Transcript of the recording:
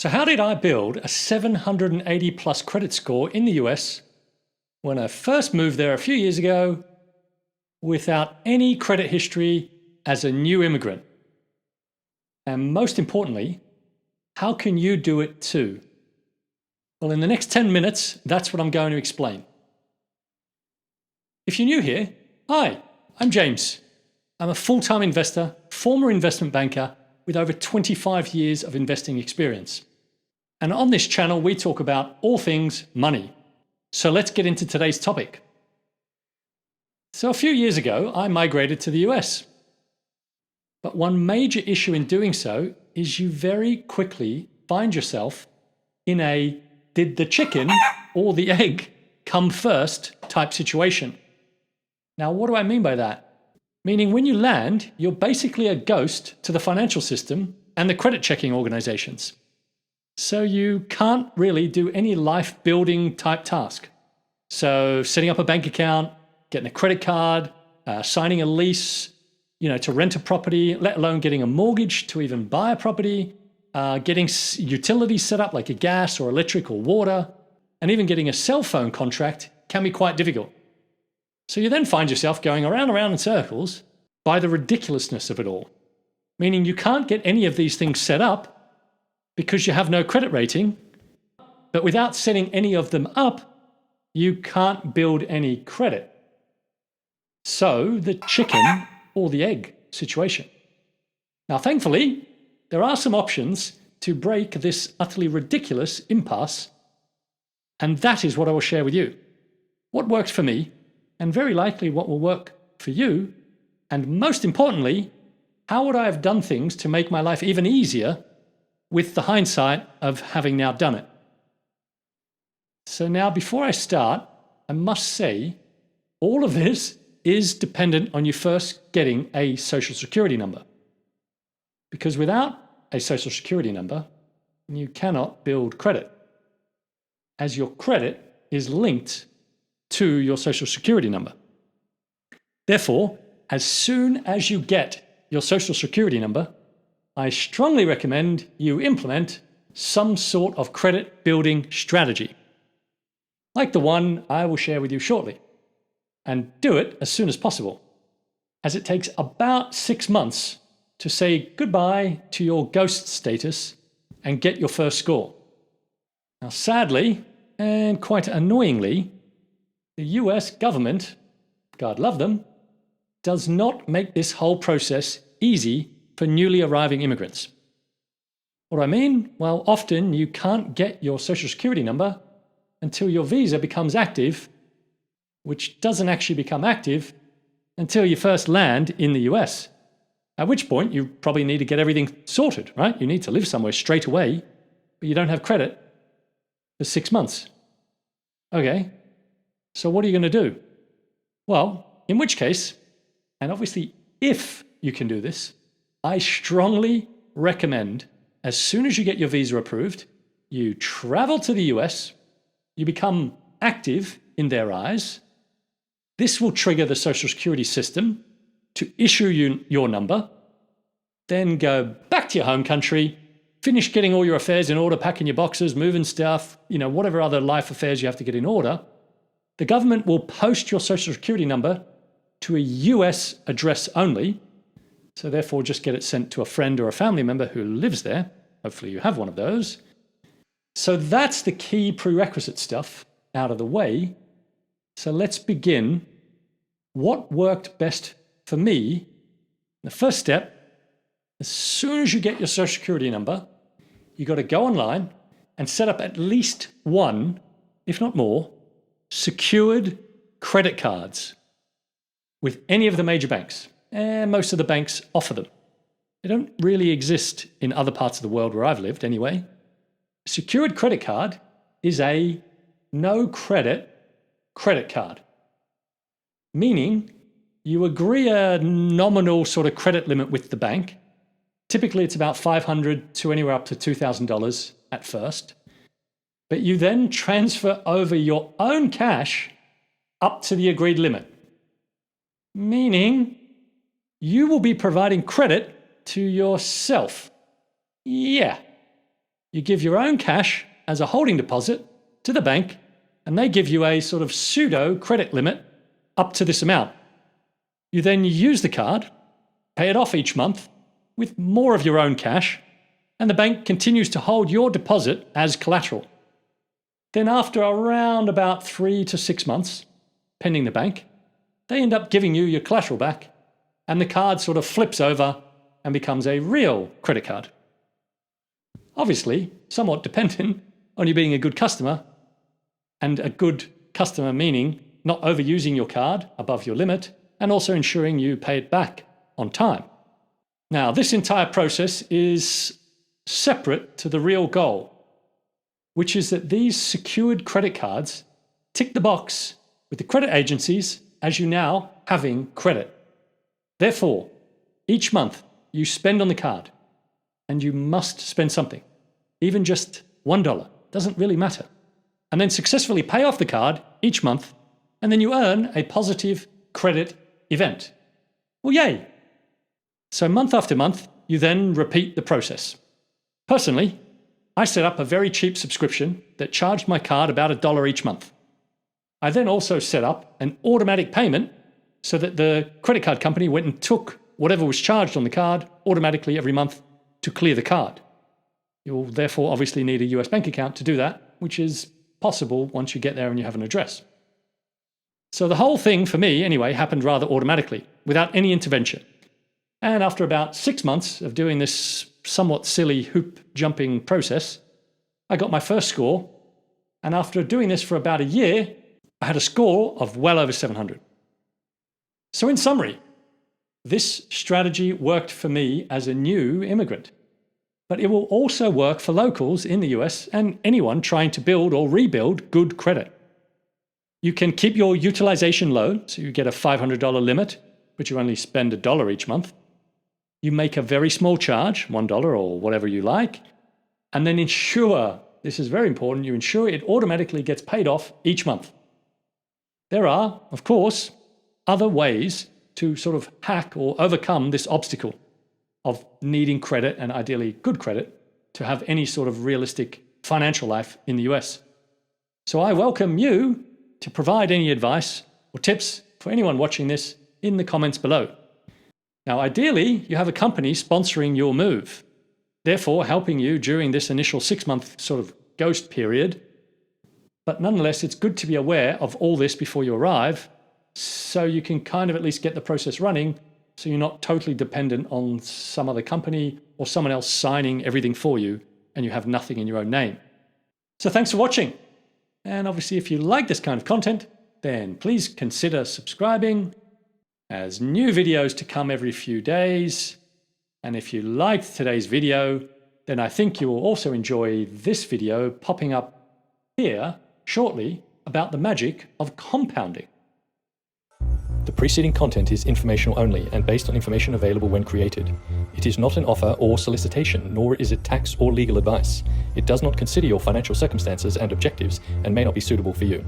So how did I build a 780 plus credit score in the US when I first moved there a few years ago without any credit history as a new immigrant? And most importantly, how can you do it too? Well, in the next 10 minutes, that's what I'm going to explain. If you're new here, hi, I'm James. I'm a full-time investor, former investment banker with over 25 years of investing experience. And on this channel, we talk about all things money. So let's get into today's topic. So a few years ago, I migrated to the US. But one major issue in doing so is you very quickly find yourself in a did the chicken or the egg come first type situation. Now, what do I mean by that? Meaning when you land, you're basically a ghost to the financial system and the credit checking organizations. So you can't really do any life building type task. So setting up a bank account, getting a credit card, signing a lease, to rent a property, let alone getting a mortgage to even buy a property, getting utilities set up like a gas or electric or water, and even getting a cell phone contract can be quite difficult. So you then find yourself going around and around in circles by the ridiculousness of it all. Meaning you can't get any of these things set up because you have no credit rating, but without setting any of them up, you can't build any credit. So the chicken or the egg situation. Now, thankfully, there are some options to break this utterly ridiculous impasse, and that is what I will share with you. What works for me, and very likely what will work for you, and most importantly, how would I have done things to make my life even easier with the hindsight of having now done it. So now, before I start, I must say, all of this is dependent on you first getting a social security number. Because without a social security number, you cannot build credit, as your credit is linked to your social security number. Therefore, as soon as you get your social security number, I strongly recommend you implement some sort of credit building strategy, like the one I will share with you shortly, and do it as soon as possible, as it takes about 6 months to say goodbye to your ghost status and get your first score. Now, sadly, and quite annoyingly, the US government, God love them, does not make this whole process easy for newly arriving immigrants. What do I mean? Well, often you can't get your social security number until your visa becomes active, which doesn't actually become active until you first land in the US. At which point you probably need to get everything sorted, right? You need to live somewhere straight away, but you don't have credit for 6 months. Okay, so what are you going to do? Well, in which case, and obviously if you can do this, I strongly recommend, as soon as you get your visa approved, you travel to the US, you become active in their eyes. This will trigger the Social Security system to issue you your number, then go back to your home country, finish getting all your affairs in order, packing your boxes, moving stuff, whatever other life affairs you have to get in order. The government will post your Social Security number to a US address only. So therefore, just get it sent to a friend or a family member who lives there. Hopefully you have one of those. So that's the key prerequisite stuff out of the way. So let's begin. What worked best for me? The first step, as soon as you get your social security number, you got to go online and set up at least one, if not more, secured credit cards with any of the major banks. And most of the banks offer them. They don't really exist in other parts of the world where I've lived anyway. A secured credit card is a no credit credit card, meaning you agree a nominal sort of credit limit with the bank. Typically it's about $500 to anywhere up to $2,000 at first. But you then transfer over your own cash up to the agreed limit, meaning you will be providing credit to yourself. Yeah. You give your own cash as a holding deposit to the bank, and they give you a sort of pseudo credit limit up to this amount. You then use the card, pay it off each month with more of your own cash, and the bank continues to hold your deposit as collateral. Then after around about 3 to 6 months, pending the bank, they end up giving you your collateral back, and the card sort of flips over and becomes a real credit card. Obviously, somewhat dependent on you being a good customer, and a good customer meaning not overusing your card above your limit, and also ensuring you pay it back on time. Now, this entire process is separate to the real goal, which is that these secured credit cards tick the box with the credit agencies as you now having credit. Therefore, each month you spend on the card, and you must spend something, even just $1, doesn't really matter, and then successfully pay off the card each month, and then you earn a positive credit event. Well, yay! So month after month, you then repeat the process. Personally, I set up a very cheap subscription that charged my card about $1 each month. I then also set up an automatic payment so that the credit card company went and took whatever was charged on the card automatically every month to clear the card. You'll therefore obviously need a US bank account to do that, which is possible once you get there and you have an address. So the whole thing, for me anyway, happened rather automatically, without any intervention. And after about 6 months of doing this somewhat silly hoop jumping process, I got my first score. And after doing this for about a year, I had a score of well over 700. So in summary, this strategy worked for me as a new immigrant. But it will also work for locals in the US and anyone trying to build or rebuild good credit. You can keep your utilization low, so you get a $500 limit, but you only spend $1 each month. You make a very small charge, $1 or whatever you like, and then ensure, this is very important, you ensure it automatically gets paid off each month. There are, of course, other ways to sort of hack or overcome this obstacle of needing credit, and ideally good credit, to have any sort of realistic financial life in the US. So I welcome you to provide any advice or tips for anyone watching this in the comments below. Now, ideally, you have a company sponsoring your move, therefore helping you during this initial 6-month sort of ghost period. But nonetheless, it's good to be aware of all this before you arrive, so you can kind of at least get the process running, so you're not totally dependent on some other company or someone else signing everything for you, and you have nothing in your own name. So thanks for watching. And obviously, if you like this kind of content, then please consider subscribing, as new videos to come every few days. And if you liked today's video, then I think you will also enjoy this video popping up here shortly about the magic of compounding. The preceding content is informational only and based on information available when created. It is not an offer or solicitation, nor is it tax or legal advice. It does not consider your financial circumstances and objectives and may not be suitable for you.